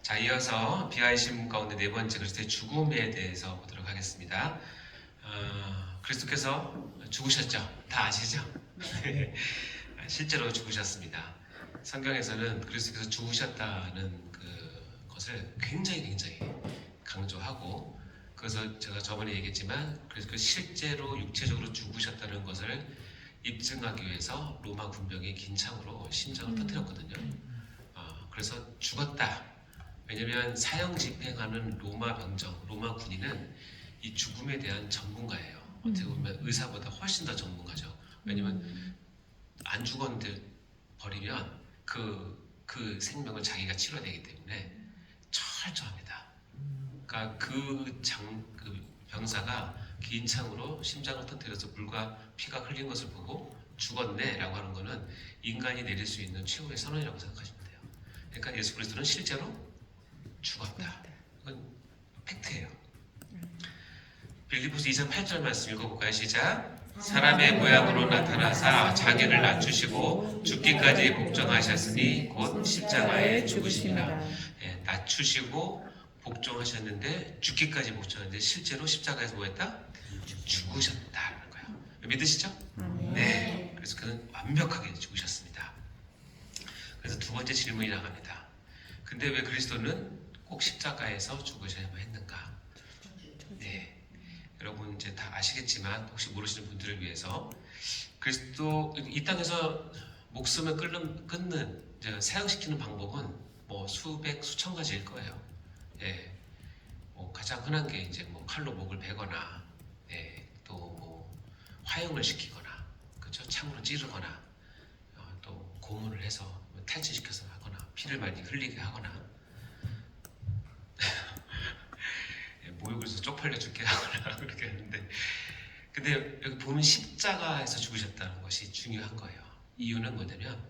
자, 이어서 비하이심 가운데 네 번째 그리스도의 죽음에 대해서 보도록 하겠습니다. 그리스도께서 죽으셨죠? 다 아시죠? 네. 실제로 죽으셨습니다. 성경에서는 그리스도께서 죽으셨다는 것을 굉장히 강조하고, 그래서 제가 저번에 얘기했지만 그리스도께서 실제로 육체적으로 죽으셨다는 것을 입증하기 위해서 로마 군병이 긴 창으로 심장을 터뜨렸거든요. 그래서 죽었다. 왜냐하면 사형 집행하는 로마 병정, 로마 군인은 이 죽음에 대한 전문가예요. 어떻게 보면 의사보다 훨씬 더 전문가죠. 왜냐하면 안 죽었는데 버리면 그 생명을 자기가 치러야 되기 때문에 철저합니다. 그러니까 그 병사가 긴 창으로 심장을 터뜨려서 물과 피가 흘린 것을 보고 죽었네라고 하는 것은 인간이 내릴 수 있는 최후의 선언이라고 생각하시면 돼요. 그러니까 예수 그리스도는 실제로 죽었다. 이건 팩트예요. 빌립보서 2장 8절 말씀 읽어볼까요? 시작. 사람의 모양으로 나타나사 자기를 낮추시고 죽기까지 복종하셨으니 곧 십자가에 죽으시니라. 낮추시고 복종하셨는데 죽기까지 복종하는데 실제로 십자가에서 뭐했다? 죽으셨다는 거예요. 믿으시죠? 네. 그래서 그는 완벽하게 죽으셨습니다. 그래서 두 번째 질문이 나갑니다. 근데 왜 그리스도는 꼭 십자가에서 죽으셔야만 했는가? 네, 여러분 이제 다 아시겠지만 혹시 모르시는 분들을 위해서 그리스도 이 땅에서 목숨을 끊는 사형시키는 방법은 뭐 수천 가지일 거예요. 예, 뭐 가장 흔한 게 이제 뭐 칼로 목을 베거나, 예, 또 뭐 화형을 시키거나, 그렇죠? 창으로 찌르거나, 또 고문을 해서 탈진시켜서 하거나, 피를 많이 흘리게 하거나. 모욕에서 쪽팔려 죽게 하거나 그렇게 하는데, 근데 여기 보면 십자가에서 죽으셨다는 것이 중요한 거예요. 이유는 뭐냐면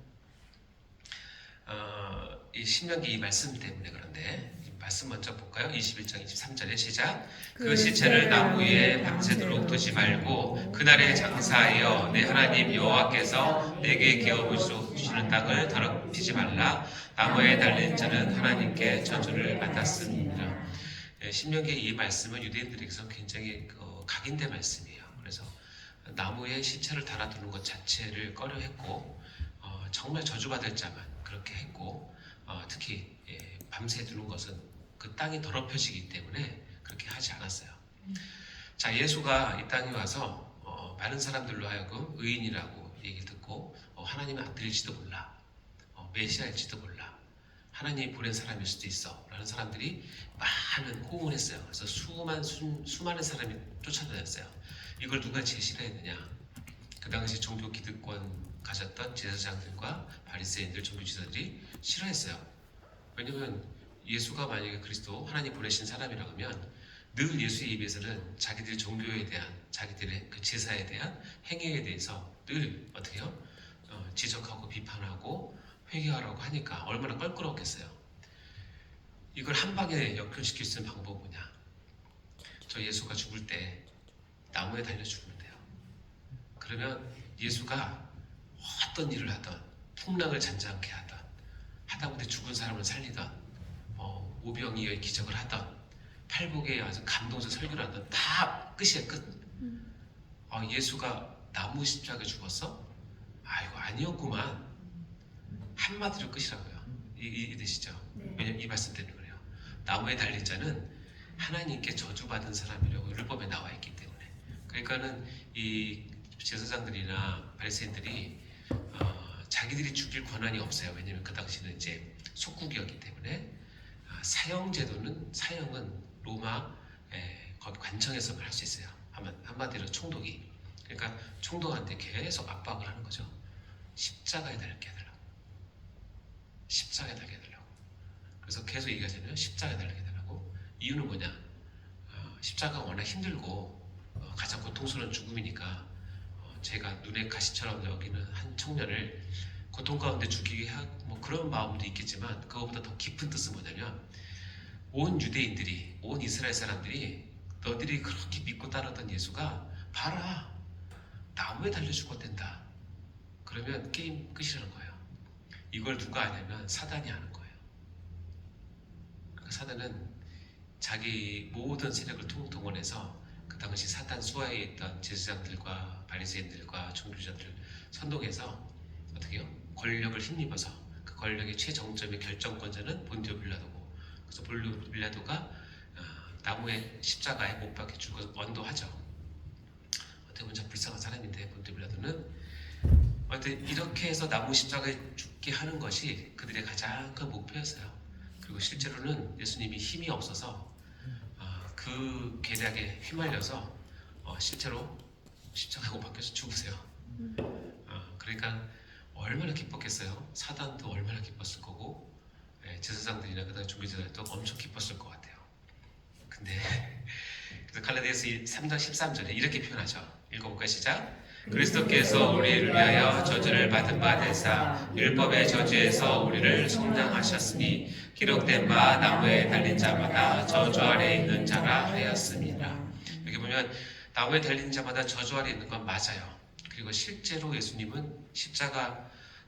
이 신명기 이 말씀 때문에 그런데, 말씀 먼저 볼까요? 21장 23절에 시작. 그 시체를 나무 위에 밤새도록 두지 말고 그날에 장사하여 내 하나님 여호와께서 내게 기업으시는 땅을 더럽히지 말라. 나무에 달린 자는 하나님께 저주를 받았습니다. 신명기의 이 말씀은 유대인들에게서 굉장히 각인된 말씀이에요. 그래서 나무에 시체를 달아두는 것 자체를 꺼려했고, 정말 저주받을 자만 그렇게 했고, 특히 밤새 두는 것은 그 땅이 더럽혀지기 때문에 그렇게 하지 않았어요. 자, 예수가 이 땅에 와서 많은 사람들로 하여금 의인이라고 얘기 듣고 하나님은 안 들릴지도 몰라, 메시아일지도 몰라, 하나님이 보낸 사람일 수도 있어 라는 사람들이 많은 호응을 했어요. 그래서 수많은 사람이 쫓아다녔어요. 이걸 누가 제시를 했느냐? 그 당시 종교 기득권 가졌던 제사장들과 바리새인들, 종교지도자들이 싫어했어요. 왜냐면 예수가 만약에 그리스도 하나님 보내신 사람이라고 하면 늘 예수의 입에서는 자기들의 종교에 대한, 자기들의 그 제사에 대한 행위에 대해서 늘 어떻게 해요? 지적하고 비판하고 회개하라고 하니까 얼마나 껄끄러웠겠어요. 이걸 한 방에 역전시킬 수 있는 방법은 뭐냐? 저 예수가 죽을 때 나무에 달려 죽으면 돼요. 그러면 예수가 어떤 일을 하던, 풍랑을 잔잔케 하던, 하다못해 죽은 사람을 살리던, 오병이어의 기적을 하던, 팔복에 아주 감동적 설교를 하던, 다 끝이에요. 끝. 예수가 나무 십자가에 죽었어? 아이고 아니었구만. 한마디로 끝이라고요. 이해되시죠? 왜냐면 이 말씀 때문에 그래요. 나무에 달린 자는 하나님께 저주받은 사람이라고 율법에 나와 있기 때문에. 그러니까는 이 제사장들이나 바리새인들이 자기들이 죽일 권한이 없어요. 왜냐면 그 당시는 이제 속국이었기 때문에. 사형은 로마 거기 관청에서만 할 수 있어요. 한마디로 총독이. 그러니까 총독한테 계속 압박을 하는 거죠. 십자가에 달게 해달라고. 십자가에 달게 해달라고. 그래서 계속 얘기하잖아요. 십자가에 달게 해달라고. 이유는 뭐냐? 십자가가 워낙 힘들고 가장 고통스러운 죽음이니까 제가 눈에 가시처럼 여기는 한 청년을 고통 가운데 죽이게 하고 뭐 그런 마음도 있겠지만, 그거보다 더 깊은 뜻은 뭐냐면 온 유대인들이, 온 이스라엘 사람들이 너희들이 그렇게 믿고 따르던 예수가 봐라, 나무에 달려 죽었댄다. 그러면 게임 끝이라는 거예요. 이걸 누가 하냐면 사단이 하는 거예요. 사단은 자기 모든 세력을 동원해서 그 당시 사단 수하에 있던 제사장들과 바리새인들과 종교자들을 선동해서 어떻게 해요? 권력을 힘입어서 그 권력의 최정점의 결정권자는 본디오 빌라도고, 그래서 본디오 빌라도가 나무의 십자가에 못 박혀 죽어 언도하죠. 어떻게 보면 참 불쌍한 사람인데 본디오 빌라도는 이렇게 해서 나무 십자가에 죽게 하는 것이 그들의 가장 큰 목표였어요. 그리고 실제로는 예수님이 힘이 없어서 그 계략에 휘말려서 실제로 십자가에 못 박혀서 죽으세요. 그러니까 얼마나 기뻤겠어요. 사단도 얼마나 기뻤을 거고, 제사장들이나 그다음 종교자들도 엄청 기뻤을 것 같아요. 근데 그래서 갈라디아서 3장 13절에 이렇게 표현하죠. 읽어볼까요? 시작. 그리스도께서 우리를 위하여 저주를 받은 바 되사 율법의 저주에서 우리를 속량하셨으니 기록된 바 나무에 달린 자마다 저주 아래 있는 자라 하였습니다. 여기 보면 나무에 달린 자마다 저주 아래 있는 건 맞아요. 그리고 실제로 예수님은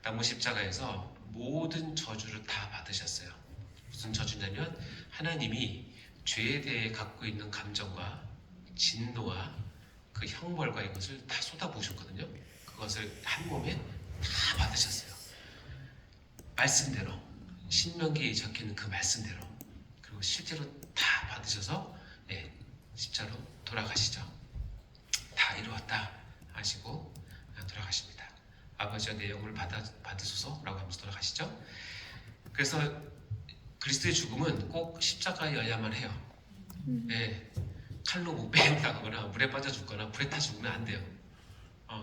나무 십자가에서 모든 저주를 다 받으셨어요. 무슨 저주냐면 하나님이 죄에 대해 갖고 있는 감정과 진노와 그 형벌과 이것을 다 쏟아부으셨거든요. 그것을 한 몸에 다 받으셨어요. 말씀대로, 신명기에 적혀있는 그 말씀대로. 그리고 실제로 다 받으셔서 십자로 돌아가시죠. 다 이루었다 하시고 돌아가십니다. 아버지와 내 영혼을 받으소서라고 하면서 돌아가시죠. 그래서 그리스도의 죽음은 꼭 십자가여야만 해요. 칼로 못 베인다거나 물에 빠져 죽거나 불에 타 죽으면 안 돼요.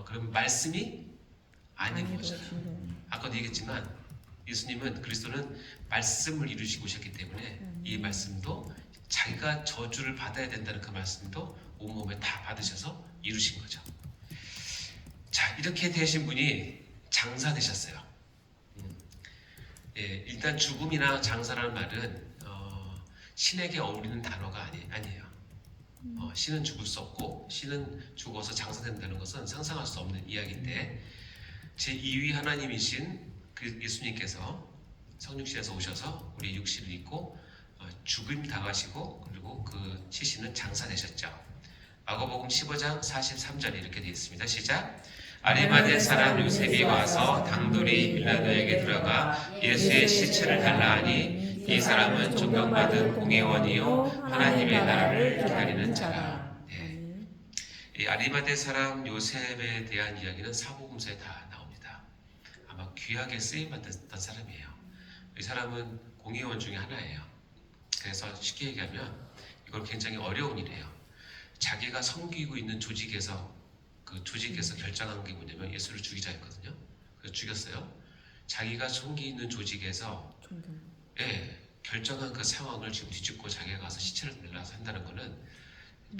그럼 말씀이 아닌 거죠. 아까도 얘기했지만 예수님은, 그리스도는 말씀을 이루시고 오셨기 때문에 이 말씀도 자기가 저주를 받아야 된다는 그 말씀도 온몸에 다 받으셔서 이루신 거죠. 자, 이렇게 되신 분이 장사 되셨어요. 일단 죽음이나 장사라는 말은 신에게 어울리는 단어가 아니에요. 신은 죽을 수 없고 신은 죽어서 장사된다는 것은 상상할 수 없는 이야기인데, 제2위 하나님이신 그 예수님께서 성육신에서 오셔서 우리 육신을 입고 죽임 당하시고, 그리고 그 시신은 장사되셨죠. 마가복음 15장 43절에 이렇게 되어 있습니다. 시작. 아리마대 사람 요셉이 와서 당돌이 빌라도에게 들어가 예수의 시체를 달라 하니 이 사람은 존경받은 공회원이요 하나님의 나라를 기다리는 자라. 이 아리마대 사람 요셉에 대한 이야기는 사복음서에 다 나옵니다. 아마 귀하게 쓰임받았던 사람이에요. 이 사람은 공회원 중에 하나예요. 그래서 쉽게 얘기하면 이걸 굉장히 어려운 일이에요. 자기가 섬기고 있는 조직에서 결정한 게 뭐냐면 예수를 죽이자였거든요. 그래서 죽였어요. 자기가 섬기 있는 조직에서 결정한 그 상황을 지금 뒤집고 자기가 가서 시체를 내려서 한다는 거는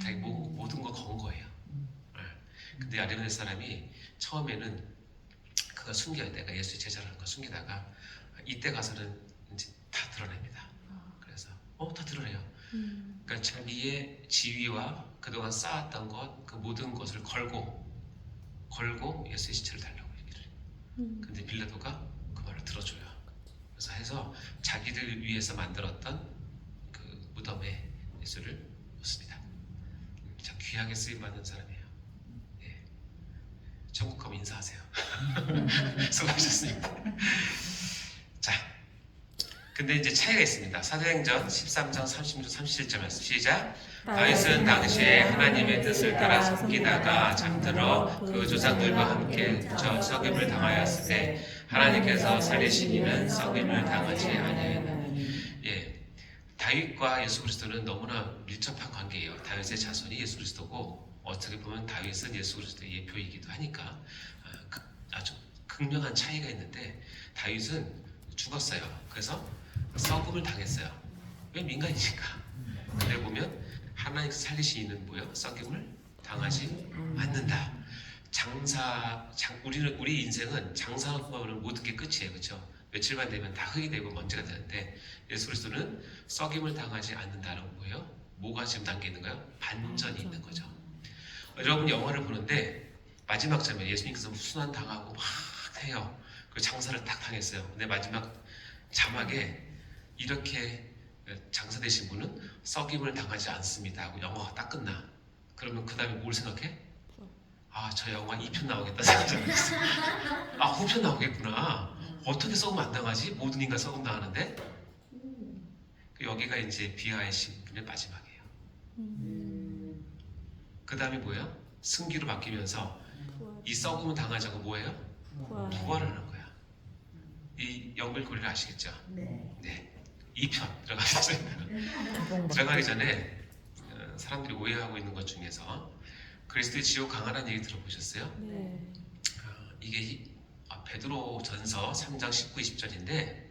자기 모든 걸 건 거예요. 근데 아리마대 사람이 처음에는 그가 숨겨야, 내가 예수의 제자라는 걸 숨기다가 이때 가서는 이제 다 드러냅니다. 그래서 다 드러내요. 그러니까 자기의 지위와 그동안 쌓았던 것, 그 모든 것을 걸고 예수의 시체를 달라고 얘기를 해요. 근데 빌라도가 그 말을 들어줘요. 그래서 해서 자기를 위해서 만들었던 그 무덤에 예수를 묻습니다. 참 귀하게 쓰임받는 사람이에요. 천국 가면 인사하세요. 수고하셨습니다. 자, 근데 이제 차이가 있습니다. 사도행전 13장 36, 37절 말씀 시작. 다윗은 당시에 하나님의 뜻을 따라 섬기다가 잠들어 그 조상들과 함께 썩임을 당하였으되 하나님께서 살리신 이는 썩임을 당하지 아니하였나니. 다윗과 예수 그리스도는 너무나 밀접한 관계예요. 다윗의 자손이 예수 그리스도고, 어떻게 보면 다윗은 예수 그리스도의 예표이기도 하니까 아주 극명한 차이가 있는데, 다윗은 죽었어요. 그래서 썩음을 당했어요. 왜? 민간이니까. 근데 보면 하나님께서 살리신 이는 뭐예요? 썩임을 당하지 않는다. 우리 인생은 장사하면 모든 게 끝이에요. 그렇죠? 며칠만 되면 다 흙이 되고 먼지가 되는데, 예수 그리스도는 썩임을 당하지 않는다는 거예요. 뭐가 지금 담겨 있는 거예요? 반전이 있는 거죠. 여러분 영화를 보는데 마지막 장면, 예수님께서 순환 당하고 막 해요. 그 장사를 딱 당했어요. 근데 마지막 자막에 이렇게 장사 되신 분은 썩임을 당하지 않습니다 하고 영화가 딱 끝나. 그러면 그 다음에 뭘 생각해? 아, 저 영화 2편 나오겠다 생각했어. 아, 후편 나오겠구나. 어떻게 썩으면 안 당하지? 모든 인간 썩음 당하는데. 여기가 이제 비하의 신분의 마지막이에요. 그 다음에 뭐예요? 승기로 바뀌면서 이 썩음을 당하지 않고 뭐예요? 부활을 하는 거야. 이 연결고리를 아시겠죠? 네. 2편 들어가겠습니다. 들어가기 전에 사람들이 오해하고 있는 것 중에서 그리스도의 지옥 강하라는 얘기 들어보셨어요? 네. 이게 베드로 전서 3장 19, 20절인데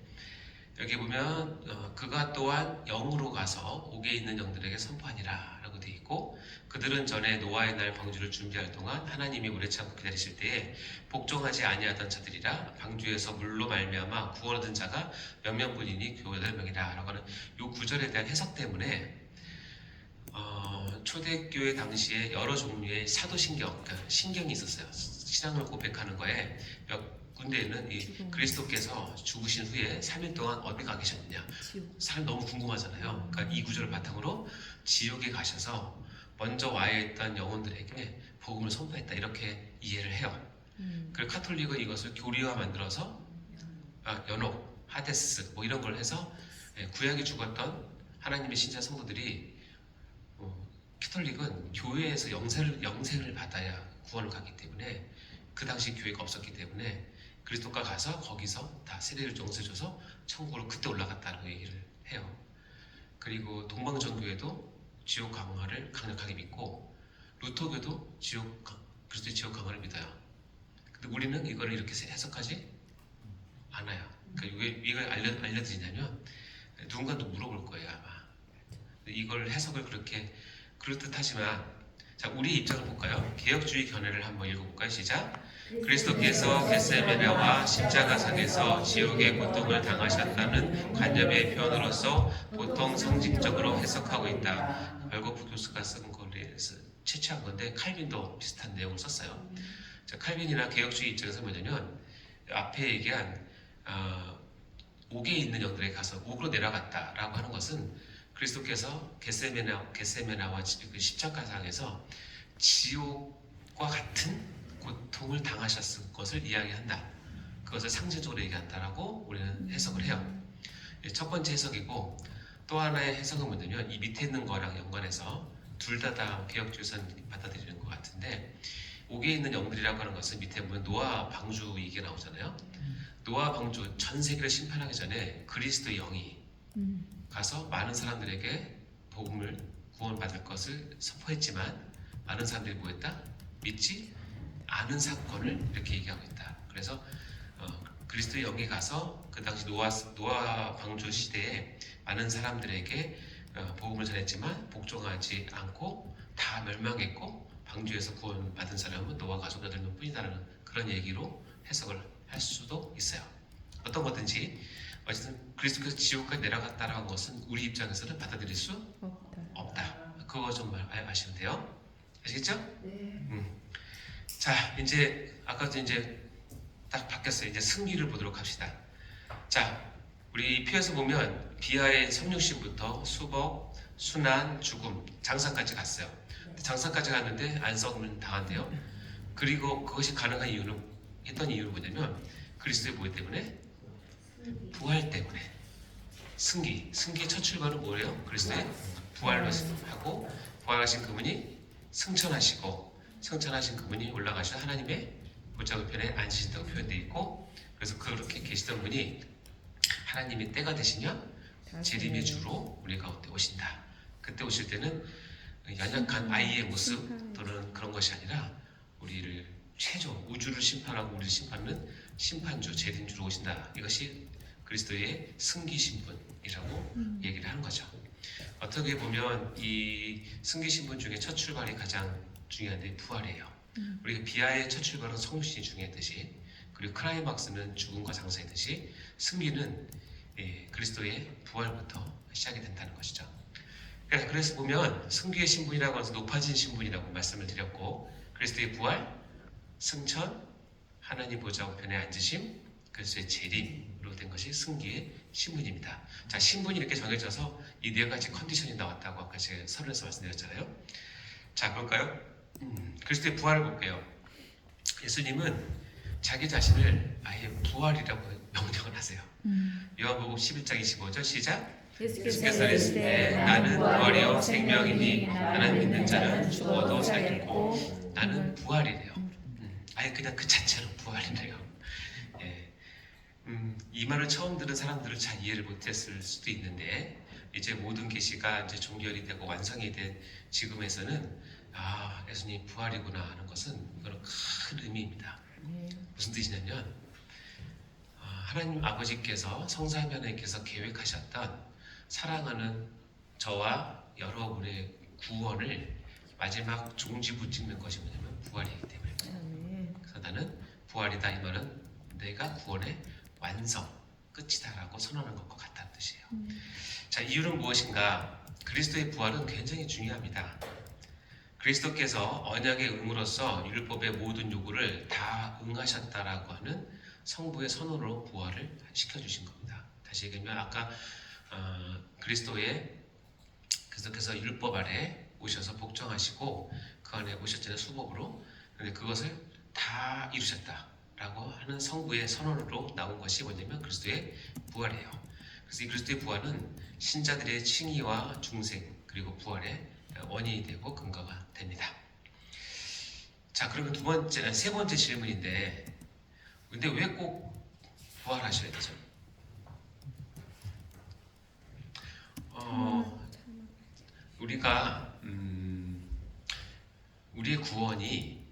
여기 보면 그가 또한 영으로 가서 옥에 있는 영들에게 선포하니라 라고 되어 있고, 그들은 전에 노아의 날 방주를 준비할 동안 하나님이 오래 참고 기다리실 때에 복종하지 아니하던 자들이라 방주에서 물로 말미암아 구원 얻은 자가 몇 명뿐이니 교회 8명이라 라고 하는 이 구절에 대한 해석 때문에 초대교회 당시에 여러 종류의 사도신경, 그러니까 신경이 있었어요. 신앙을 고백하는 거에 몇 군데에는 이 그리스도께서 죽으신 후에 3일 동안 어디 가 계셨느냐, 사람 너무 궁금하잖아요. 그러니까 이 구절을 바탕으로 지옥에 가셔서 먼저 와에 있던 영혼들에게 복음을 선포했다, 이렇게 이해를 해요. 그리고 카톨릭은 이것을 교리화 만들어서 연옥, 하데스 뭐 이런 걸 해서 구약에 죽었던 하나님의 신자 성도들이, 캐톨릭은 교회에서 영생을 받아야 구원을 가기 때문에, 그 당시 교회가 없었기 때문에 그리스도가 가서 거기서 다 세례를 용서해줘서 천국으로 그때 올라갔다는 얘기를 해요. 그리고 동방전교회도 지옥 강화를 강력하게 믿고, 루터교도 그리스도의 지옥 강화를 믿어요. 근데 우리는 이거를 이렇게 해석하지 않아요. 그러니까 왜 이걸 알려드리냐면, 누군가도 물어볼 거예요 아마. 이걸 해석을 그렇게 그럴듯하지만, 자, 우리 입장을 볼까요? 개혁주의 견해를 한번 읽어볼까요? 시작. 그리스도께서 겟세마네와 십자가상에서 지옥의 고통을 당하셨다는 관념의 표현으로서 보통 상징적으로 해석하고 있다. 발고프 교수가 쓴 거에서 채취한 건데 칼빈도 비슷한 내용을 썼어요. 자, 칼빈이나 개혁주의 입장에서 뭐냐면, 앞에 얘기한 옥에 있는 영들에게 가서 옥으로 내려갔다라고 하는 것은 그리스도께서 겟세마네와 그 십자가상에서 지옥과 같은 고통을 당하셨을 것을 이야기한다. 그것을 상징적으로 얘기한다라고 우리는 해석을 해요. 첫 번째 해석이고, 또 하나의 해석은 뭐냐면, 이 밑에 있는 거랑 연관해서 둘 다 개혁주의선 받아들이는 것 같은데, 옥에 있는 영들이라고 하는 것은 밑에 보면 노아 방주 얘기가 나오잖아요. 노아 방주 전 세계를 심판하기 전에 그리스도의 영이 가서 많은 사람들에게 복음을 구원받을 것을 선포했지만, 많은 사람들이 뭐했다? 믿지 않은 사건을 이렇게 얘기하고 있다. 그래서 그리스도의 영이 가서 그 당시 노아 방주 시대에 많은 사람들에게 복음을 전했지만 복종하지 않고 다 멸망했고, 방주에서 구원받은 사람은 노아 가족 8명 뿐이다라는 그런 얘기로 해석을 할 수도 있어요. 어떤 거든지 어쨌든 그리스도께서 지옥까지 내려갔다라는 것은 우리 입장에서는 받아들일 수 없다. 그거 좀 아시면 돼요. 아시겠죠? 네. 자, 이제 아까도 이제 딱 바뀌었어요. 이제 승기를 보도록 합시다. 자, 우리 표에서 보면 비하의 성육신부터 수복, 순환, 죽음, 장사까지 갔어요. 장사까지 갔는데 안 썩으면 당한대요. 그리고 그것이 가능한 했던 이유는 뭐냐면, 그리스도의 뭐 때문에? 부활 때문에. 승기의 첫 출발은 뭐예요? 그리스도의 부활로 하고, 부활하신 그분이 승천하시고, 승천하신 그분이 올라가셔 하나님의 보좌우편에 앉으신다고 표현되어 있고, 그래서 그렇게 계시던 분이 하나님이 때가 되시면 재림의 주로 우리 가운데 오신다. 그때 오실 때는 연약한 아이의 모습 또는 그런 것이 아니라 우리를 최종 우주를 심판하고 우리를 심판하는 심판주, 재림주로 오신다. 이것이 그리스도의 승기 신분이라고 얘기를 하는 거죠. 어떻게 보면 이 승기 신분 중에 첫 출발이 가장 중요한데 부활이에요. 우리가 비하의 첫 출발은 성육신이 중요했듯이, 그리고 클라이막스는 죽음과 장사이듯이 승리는 그리스도의 부활부터 시작이 된다는 것이죠. 그래서 보면 승귀의 신분이라고 해서 높아진 신분이라고 말씀을 드렸고, 그리스도의 부활, 승천, 하나님 보좌 우편에 앉으심, 그리스도의 재림으로 된 것이 승리의 신분입니다. 자, 신분이 이렇게 정해져서 이 네 가지 컨디션이 나왔다고 아까 제가 서론에서 말씀드렸잖아요. 자, 볼까요? 그리스도의 부활을 볼게요. 예수님은 자기 자신을 아예 부활이라고 명령을 하세요. 요한복음 11장 25절 시작. 예수께서 이르시되 나는 부활이요 생명이니 나는 믿는 자는 죽어도 살겠고 나는 부활이래요. 아예 그냥 그 자체로 부활이래요. 예. 이 말을 처음 들은 사람들은 잘 이해를 못했을 수도 있는데 이제 모든 계시가 이제 종결이 되고 완성이 된 지금에서는 아, 예수님 부활이구나 하는 것은 이거는 큰 의미입니다. 무슨 뜻이냐면 하나님 아버지께서 성삼위 하나님께서 계획하셨던 사랑하는 저와 여러분의 구원을 마지막 종지부 찍는 것이 뭐냐면 부활이기 때문입니다. 그래서 나는 부활이다 이 말은 내가 구원의 완성 끝이다라고 선언하는 것과 같다는 뜻이에요. 자, 이유는 무엇인가? 그리스도의 부활은 굉장히 중요합니다. 그리스도께서 언약의 응으로서 율법의 모든 요구를 다 응하셨다라고 하는 성부의 선언으로 부활을 시켜주신 겁니다. 다시 얘기하면 아까 그리스도께서 율법 아래 오셔서 복종하시고 그 안에 오셨잖아요, 수복으로. 그런데 그것을 다 이루셨다라고 하는 성부의 선언으로 나온 것이 뭐냐면 그리스도의 부활이에요. 그래서 이 그리스도의 부활은 신자들의 칭의와 중생 그리고 부활의 원인이 되고 근거가 됩니다. 자, 그러면 세 번째 질문인데, 근데 왜 꼭 부활하셔야 되죠? 우리가 우리의 구원이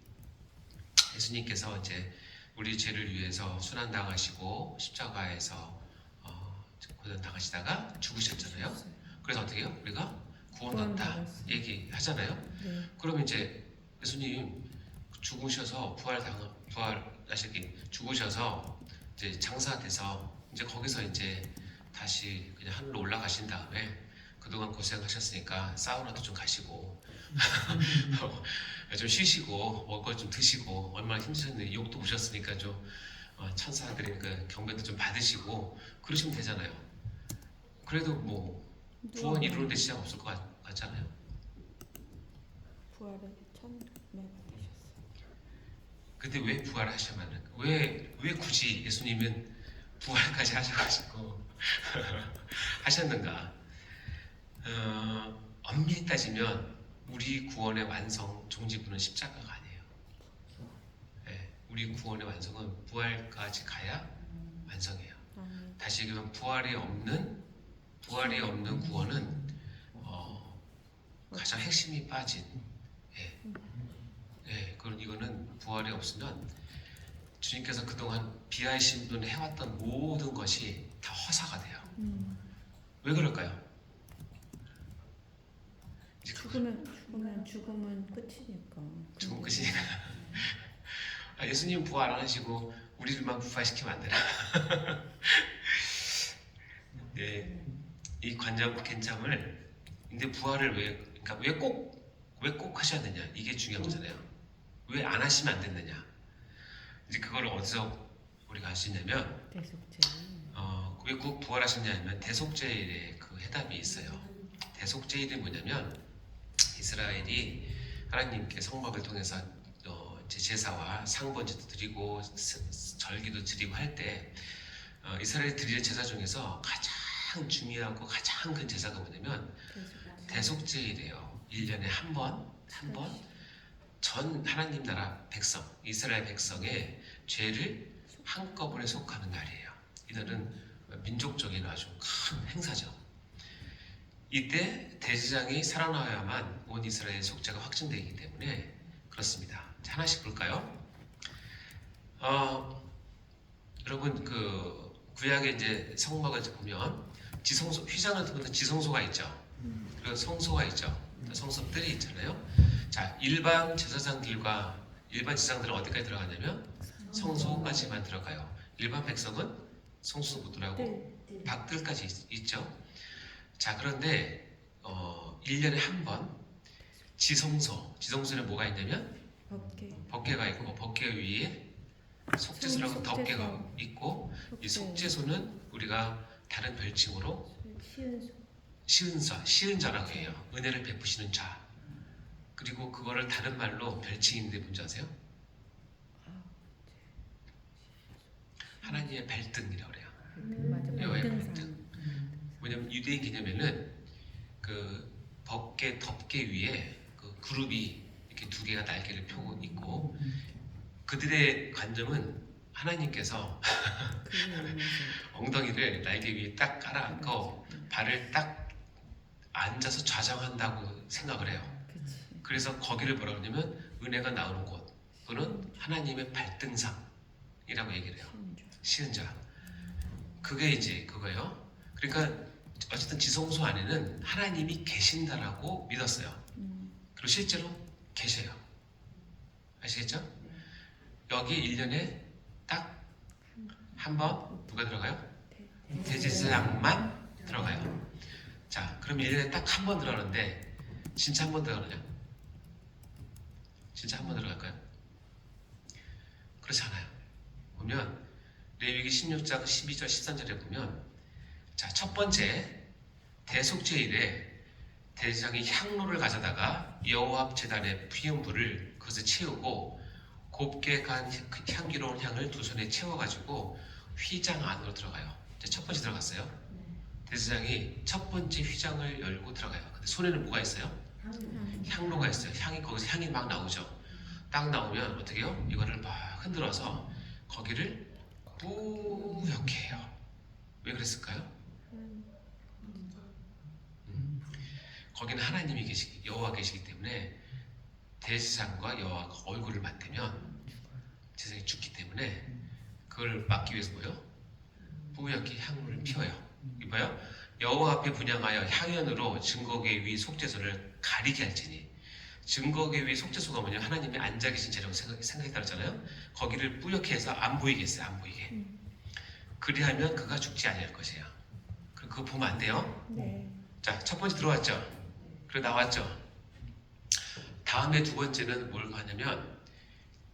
예수님께서 이제 우리 죄를 위해서 순환 당하시고 십자가에서 고난 당하시다가 죽으셨잖아요. 그래서 어떻게 해요? 우리가 구원받다 얘기하잖아요. 네. 그러면 이제 예수님 죽으셔서 부활하시기 죽으셔서 이제 장사돼서 이제 거기서 이제 다시 그냥 하늘로 올라가신 다음에 그동안 고생하셨으니까 사우나도 좀 가시고 좀 쉬시고 먹을 것 좀 드시고 얼마나 힘드셨는데 욕도 오셨으니까 좀 천사들의 그 경배도 좀 받으시고 그러시면 되잖아요. 그래도 뭐 구원 이루는데 시작 없을 것 같지 않아요? 부활을 처음에 받으셨어요. 근데 왜 부활하셔야만 왜 굳이 예수님은 부활까지 하셔가지고 하셨는가? 엄밀히 따지면 우리 구원의 완성 종지부는 십자가가 아니에요. 네, 우리 구원의 완성은 부활까지 가야 완성이에요. 다시 얘기하면 부활이 없는 구원은 가장 핵심이 빠진. 그럼 이거는 부활이 없으면 주님께서 그동안 비하신 분 해왔던 모든 것이 다 허사가 돼요. 왜 그럴까요? 이제 죽으면 끝이니까. 죽으면 끝이니까. 예수님 부활 안 하시고 우리들만 부활시키면 안 되나? 네, 이 관점 괜찮을. 근데 부활을 왜 꼭 하셔야 되냐? 이게 중요한 거잖아요. 왜 안 하시면 안 됐느냐? 이제 그걸 어디서 우리가 알 수 있냐면 왜 꼭 부활하셨냐면 대속죄일에 그 해답이 있어요. 대속죄일이 뭐냐면 이스라엘이 하나님께 성막을 통해서 제사와 상번제도 드리고 절기도 드리고 할 때 이스라엘이 드리는 제사 중에서 가장 중요하고 가장 큰 제사가 뭐냐면 대속죄일이에요. 1년에 한 번 전 하나님 나라 백성, 이스라엘 백성의 죄를 한꺼번에 속하는 날이에요. 이날은 민족적인 아주 큰 행사죠. 이때 대제사장이 살아나야만 온 이스라엘 속죄가 확증되기 때문에 그렇습니다. 자, 하나씩 볼까요? 여러분 그 구약의 이제 성막을 보면 지성소, 휘장을 두는 지성소가 있죠. 그리고 성소가 있죠. 성소들이 있잖아요. 자, 일반 제사장들은 어디까지 들어가냐면 성소까지만 들어가요. 일반 백성은 성소 못 들어가고 밖들까지 있죠. 자, 그런데 1년에 한 번 지성소에는 뭐가 있냐면 법궤가 있고 법궤 위에 속죄소라고 덮개가 속죄소. 있고 이 속죄소는 우리가 다른 별칭으로 시은자라고 해요. 은혜를 베푸시는 자. 그리고 그거를 다른 말로 별칭인데 뭔지 아세요? 하나님의 발등이라고 그래요. 맞아. 여호와의 발등상. 발등. 뭐냐면 유대인 개념에는 그 덮개 위에 그 그룹이 이렇게 두 개가 날개를 펴고 있고 그들의 관점은 하나님께서 엉덩이를 날개 위에 딱 깔아앉고 발을 딱 앉아서 좌정한다고 생각을 해요. 그래서 거기를 뭐라 그러냐면 은혜가 나오는 곳 또는 하나님의 발등상이라고 얘기를 해요. 시은자. 그게 이제 그거예요. 그러니까 어쨌든 지성소 안에는 하나님이 계신다라고 믿었어요. 그리고 실제로 계셔요. 아시겠죠? 여기 1년에 딱 한 번 누가 들어가요? 대제사장만 들어가요. 자, 그럼 1년에 딱 한 번 들어가는데 진짜 한 번 들어가느냐? 진짜 한 번 들어갈까요? 그렇지 않아요. 보면 레위기 16장 12절 13절에 보면 자, 첫 번째 대속죄일에 대제사장이 향로를 가져다가 여호와 앞 제단의 피음불을 그것을 채우고 곱게 간 향기로운 향을 두 손에 채워가지고 휘장 안으로 들어가요. 이제 첫 번째 들어갔어요. 대제사장이 첫 번째 휘장을 열고 들어가요. 근데 손에는 뭐가 있어요? 향로가 있어요. 거기서 향이 막 나오죠. 딱 나오면 어떻게 해요? 이거를 막 흔들어서 거기를 뿌옇게 해요. 왜 그랬을까요? 거기는 하나님이 여호와 계시기 때문에 대제사장과 여호와가 얼굴을 맞대면 제사장이 죽기 때문에 그걸 막기 위해서 뭐예요? 뿌옇게 향로를 피워요. 이봐요. 여호와 앞에 분향하여 향연으로 증거궤 위 속죄소를 가리게 할지니. 증거궤 위 속죄소가 뭐냐? 하나님이 앉아 계신 자리라고 생각했다 그랬잖아요. 거기를 뿌옇게 해서 안 보이게 했어요. 안 보이게. 그리하면 그가 죽지 아니할 것이에요. 그거 보면 안 돼요. 네. 자, 첫 번째 들어왔죠. 그리고 나왔죠. 다음에 두 번째는 뭘 하냐면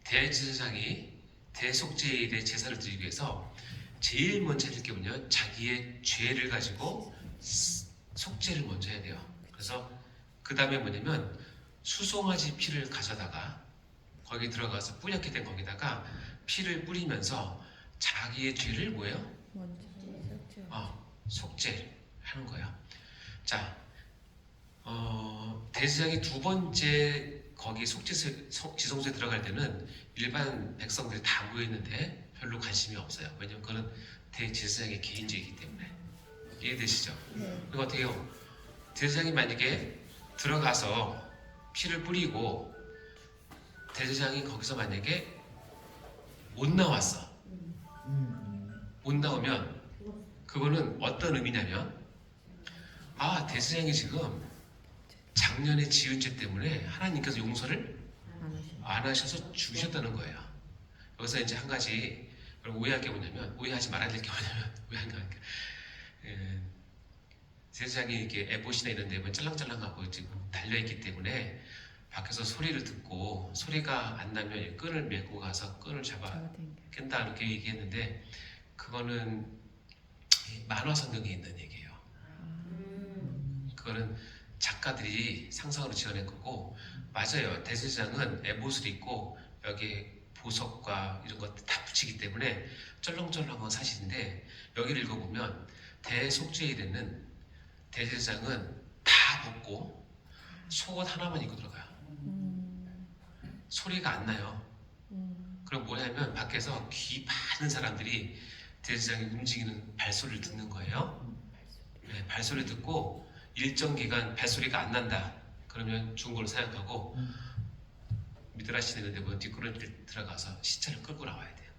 대제사장이 대속죄일에 제사를 드리기 위해서 제일 먼저 해야 될 게 뭐냐면 자기의 죄를 가지고 속죄를 먼저 해야 돼요. 그래서 그 다음에 뭐냐면 수송아지 피를 가져다가 거기 들어가서 뿌옇게 된 거기다가 피를 뿌리면서 자기의 죄를 뭐예요? 먼저 속죄 하는 거예요. 자, 대제사장이 두 번째 거기 지성소에 들어갈 때는 일반 백성들이 다 모여 있는데 별로 관심이 없어요. 왜냐면 그거는 대제사장의 개인적이기 때문에. 이해되시죠? 네. 그리고 어떻게 해요? 대제사장이 만약에 들어가서 피를 뿌리고 대제사장이 거기서 만약에 못 나왔어. 못 나오면 그거는 어떤 의미냐면 대제사장이 지금 작년에 지은 죄 때문에 하나님께서 용서를 안 하셔서 죽으셨다는 거예요. 여기서 이제 한 가지 오해할 게 뭐냐면, 오해하지 말아야 될 게 뭐냐면, 제사장이 이렇게 에봇이나 이런 데 보면 짤랑짤랑하고 지금 달려있기 때문에 밖에서 소리를 듣고 소리가 안 나면 끈을 메고 가서 끈을 잡아 깬다 이렇게 얘기했는데 그거는 만화 성경에 있는 얘기예요. 그거는 작가들이 상상으로 지어낸 거고 맞아요. 대제사장은 에봇을 입고 여기 보석과 이런 것들 다 붙이기 때문에 쩔렁쩔렁한 사실인데 여기를 읽어보면 대속죄일에는 대제사장은 다 벗고 속옷 하나만 입고 들어가요. 소리가 안 나요. 그럼 뭐냐면 밖에서 귀 많은 사람들이 대제사장이 움직이는 발소리를 듣는 거예요. 네, 발소리 듣고 일정 기간 발소리가 안 난다. 그러면 죽은 걸로 생각하고 미드라시 되는데 뭐 뒷구름길 들어가서 시체를 끌고 나와야 돼요.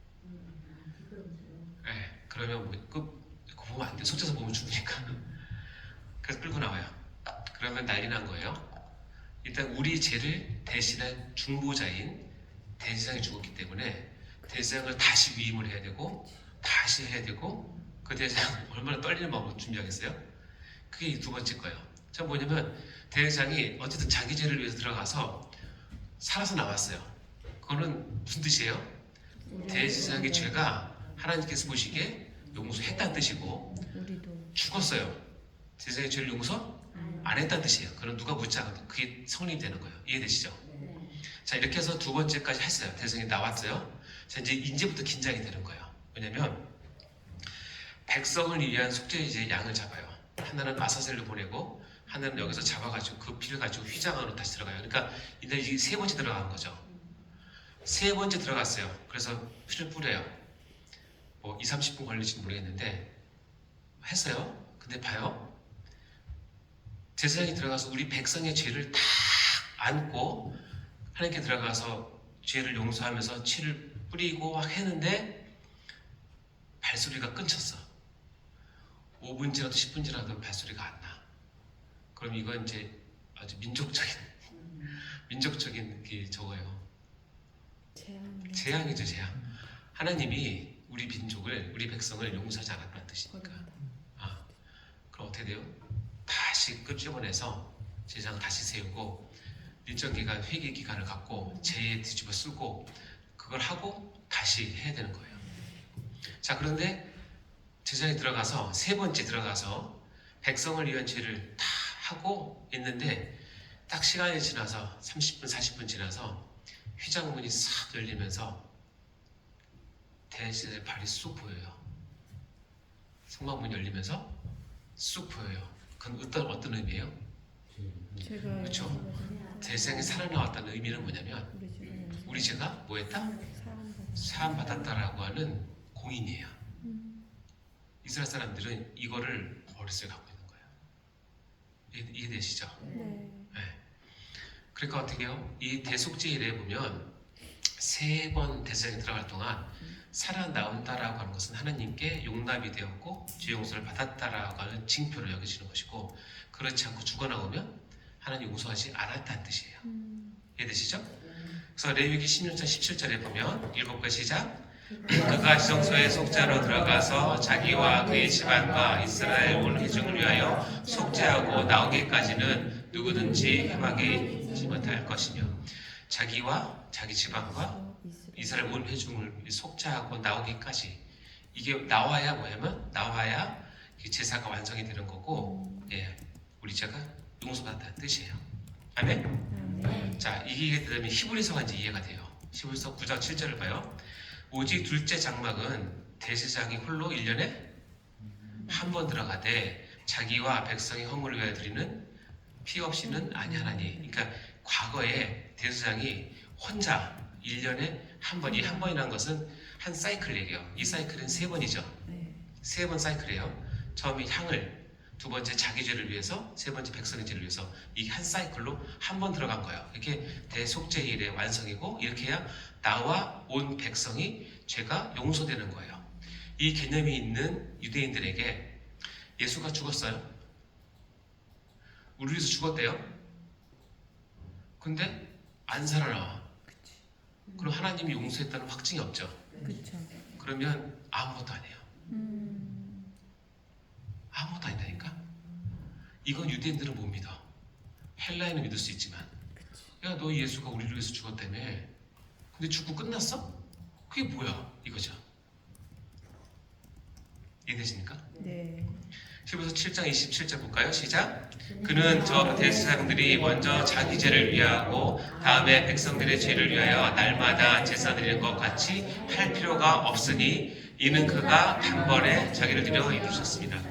네, 그러면 뭐 그거 보면 안 돼. 속죄서 보면 죽으니까. 그래서 끌고 나와요. 그러면 난리 난 거예요. 일단 우리 죄를 대신한 중보자인 대제사장이 죽었기 때문에 대제사장을 다시 위임을 해야 되고 다시 해야 되고 그 대제사장 얼마나 떨리는 마음으로 준비하겠어요? 그게 두 번째 거예요. 저 뭐냐면 대제사장이 어쨌든 자기 죄를 위해서 들어가서 살아서 나왔어요. 그거는 무슨 뜻이에요? 대제사장의 죄가 하나님께서 보시기에 용서했다는 뜻이고 우리도 죽었어요. 제사장의 죄를 용서 안 했다는 뜻이에요. 그럼 누가 묻지 않아도 그게 성립이 되는 거예요. 이해되시죠? 자, 이렇게 해서 두 번째까지 했어요. 대제사장이 나왔어요. 자, 이제부터 긴장이 되는 거예요. 왜냐면 백성을 위한 속죄 이제 양을 잡아요. 하나는 아사셀로 보내고 하나는 여기서 잡아가지고 그 피를 가지고 휘장으로 다시 들어가요. 그러니까 이제 이게 세 번째 들어간 거죠. 세 번째 들어갔어요. 그래서 피를 뿌려요. 뭐 2, 30분 걸릴지 모르겠는데 했어요. 근데 봐요. 제사장이 들어가서 우리 백성의 죄를 다 안고 하나님께 들어가서 죄를 용서하면서 피를 뿌리고 막 했는데 발소리가 끊쳤어. 5분 지나도 10분 지나도 발소리가 안 나. 그럼 이건 이제 아주 민족적인 게 저거예요. 재앙이죠, 재앙. 하나님이 우리 민족을, 우리 백성을 용서하지 않았다는 뜻이니까. 아, 그럼 어떻게 돼요? 다시 끄집어내서 제사장을 다시 세우고 일정 기간, 회개 기간을 갖고 죄에 뒤집어 쓰고 그걸 하고 다시 해야 되는 거예요. 자, 그런데 제사장이 들어가서 세 번째 들어가서 백성을 위한 죄를 다 하고 있는데 딱 시간이 지나서 30분, 40분 지나서 휘장문이 싹 열리면서 대제사장의 발이 쑥 보여요. 성막문이 열리면서 쑥 보여요. 그건 어떤 의미예요? 제가 그렇죠. 대제사장이 살아나왔다는 의미는 뭐냐면 우리 죄가 뭐했다? 사함 받았다라고 하는 공인이에요. 이스라엘 사람들은 이거를 머릿속에 갖고 있는 거예요. 이해되시죠? 네. 그러니까 어떻게 해요? 이 대속죄일에 보면 세 번 대제사장이 들어갈 동안 살아나온다라고 하는 것은 하나님께 용납이 되었고 죄 용서를 받았다라고 하는 징표로 여겨지는 것이고 그렇지 않고 죽어나오면 하나님 용서하지 않았다는 뜻이에요. 이해되시죠? 그래서 레위기 16장 17절에 보면 7번 시작. 그가 지성소의 속죄로 들어가서 자기와 그의 집안과 이스라엘 온 회중을 위하여 속죄하고 나오기까지는 누구든지 흠하게 있지 못할 것이며 자기와 자기 집안과 이스라엘 온 회중을 속죄하고 나오기까지 이게 나와야 뭐냐면 나와야 제사가 완성이 되는 거고 우리 죄가 용서받았다는 뜻이에요. 아멘? 자, 이게 되면 히브리서가 이제 이해가 돼요. 히브리서 9장 7절을 봐요. 오직 둘째 장막은 대제사장이 홀로 1년에 한 번 들어가되 자기와 백성의 허물을 위하여 드리는 피 없이는 아니하나니. 그러니까 과거에 대제사장이 혼자 1년에 한 번, 이 한 번이라는 것은 한 사이클 얘기예요. 이 사이클은 세 번이죠. 세 번 사이클이에요. 처음에 향을, 두 번째 자기 죄를 위해서, 세 번째 백성의 죄를 위해서 이게 한 사이클로 한 번 들어간 거예요. 이렇게 대속죄일의 완성이고 이렇게 해야 나와 온 백성이 죄가 용서되는 거예요. 이 개념이 있는 유대인들에게 예수가 죽었어요. 우리 위해서 죽었대요. 근데 안 살아나와. 그럼 하나님이 용서했다는 확증이 없죠. 그렇죠. 그러면 아무것도 아니에요. 아무것도 아니다니까. 이건 유대인들은 못 믿어. 헬라인은 믿을 수 있지만 야, 너 예수가 우리를 위해서 죽었다며. 근데 죽고 끝났어? 그게 뭐야? 이거죠. 이해되십니까? 네. 히브리서 7장 27절 볼까요? 시작. 그는 저 대제사장들이 먼저 자기 죄를 위하고 다음에 백성들의 죄를 위하여 날마다 제사 드리는 것 같이 할 필요가 없으니 이는 그가 단번에 자기를 드려 이루셨습니다.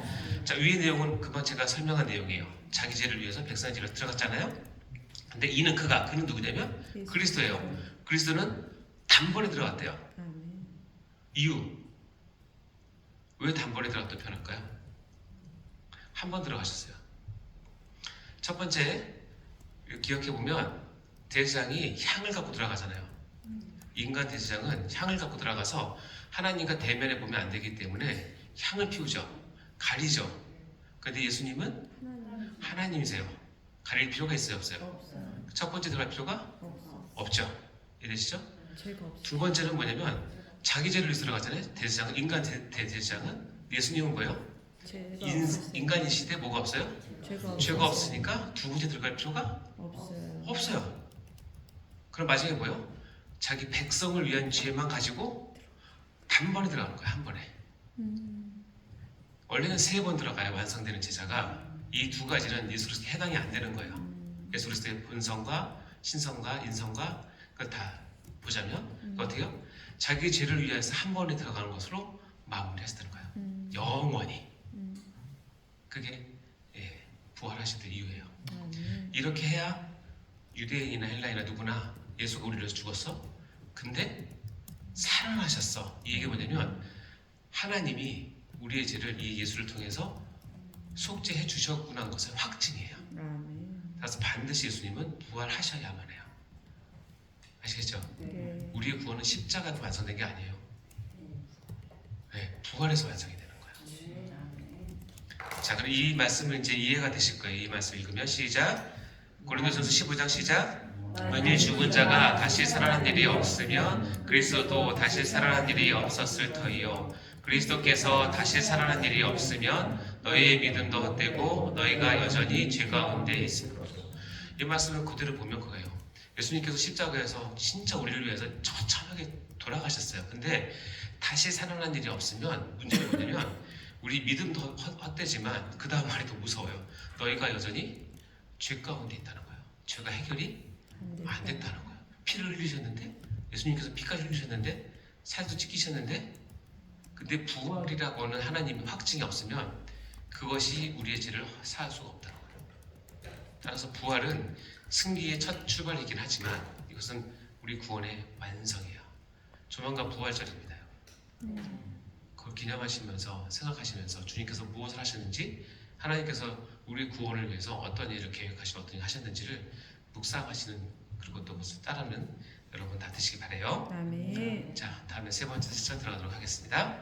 자, 위의 내용은 금방 제가 설명한 내용이에요. 자기 죄를 위해서 백성의 죄를 들어갔잖아요. 근데 이는 그는 누구냐면 그리스도예요. 그리스도는 단번에 들어갔대요. 이유 왜 단번에 들어갔다고 표현할까요? 한 번 들어가셨어요. 첫 번째 기억해 보면 대제사장이 향을 갖고 들어가잖아요. 인간 대제사장은 향을 갖고 들어가서 하나님과 대면해 보면 안 되기 때문에 향을 피우죠. 가리죠. 그런데 예수님은 하나님이세요. 가릴 필요가 있어요, 없어요? 없어요. 첫 번째 들어갈 필요가 없죠. 이해되시죠? 죄가 없어요. 두 번째는 뭐냐면 자기 죄를 위해서 들어가잖아요. 대제사장은 인간 대제사장은. 예수님은 뭐예요? 인간인 시대 뭐가 없어요? 죄가 없으니까 두 번째 들어갈 필요가 없어요. 그럼 마지막에 뭐예요? 자기 백성을 위한 죄만 가지고 단번에 들어가는 거예요. 한 번에. 원래는 3번 들어가야 완성되는 제자가 이 두 가지는 예수 그리스도에 해당이 안 되는 거예요. 예수 그리스도의 본성과 신성과 인성과 그걸 다 보자면 어때요? 자기 죄를 위해서 한 번에 들어가는 것으로 마무리하시는 거예요. 영원히. 그게 부활하시던 이유예요. 이렇게 해야 유대인이나 헬라인이나 누구나 예수가 우리를 위해서 죽었어. 근데 살아나셨어. 이 얘기가 뭐냐면 하나님이 우리의 죄를 이 예수를 통해서 속죄해 주셨구나 것의 확증이에요. 그래서 반드시 예수님은 부활하셔야만 해요. 아시겠죠? 네. 우리의 구원은 십자가로 완성된 게 아니에요. 네, 부활해서 완성이 되는 거예요. 자, 그럼 이 말씀은 이제 이해가 되실 거예요. 이 말씀 읽으면 시작. 고린도전서 15장 시작. 만일 죽은 자가 다시 살아난 일이 없으면 그리스도도 다시 살아난 일이 없었을 터이요. 그리스도께서 다시 살아난 일이 없으면 너희의 믿음도 헛되고 너희가 여전히 죄 가운데 있습니다. 이 말씀을 그대로 보면 그거예요. 예수님께서 십자가에서 진짜 우리를 위해서 처참하게 돌아가셨어요. 근데 다시 살아난 일이 없으면 문제가 뭐냐면 우리 믿음도 헛되지만 그 다음 말이 더 무서워요. 너희가 여전히 죄 가운데 있다는 거예요. 죄가 해결이 안 됐다는 거예요. 피를 흘리셨는데 예수님께서 피까지 흘리셨는데 살도 찢기셨는데 근데 부활이라고 하는 하나님의 확증이 없으면 그것이 우리의 죄를 사할 수가 없다는 거예요. 따라서 부활은 승리의 첫 출발이긴 하지만 이것은 우리 구원의 완성이에요. 조만간 부활절입니다. 그걸 기념하시면서 생각하시면서 주님께서 무엇을 하셨는지 하나님께서 우리 구원을 위해서 어떤 일을 계획하시고 어떤 일을 하셨는지를 묵상하시는 그리고 또 그것을 따르는 여러분 다 되시기 바라요. 아멘. 자, 다음에 세 번째 세션 들어가도록 하겠습니다.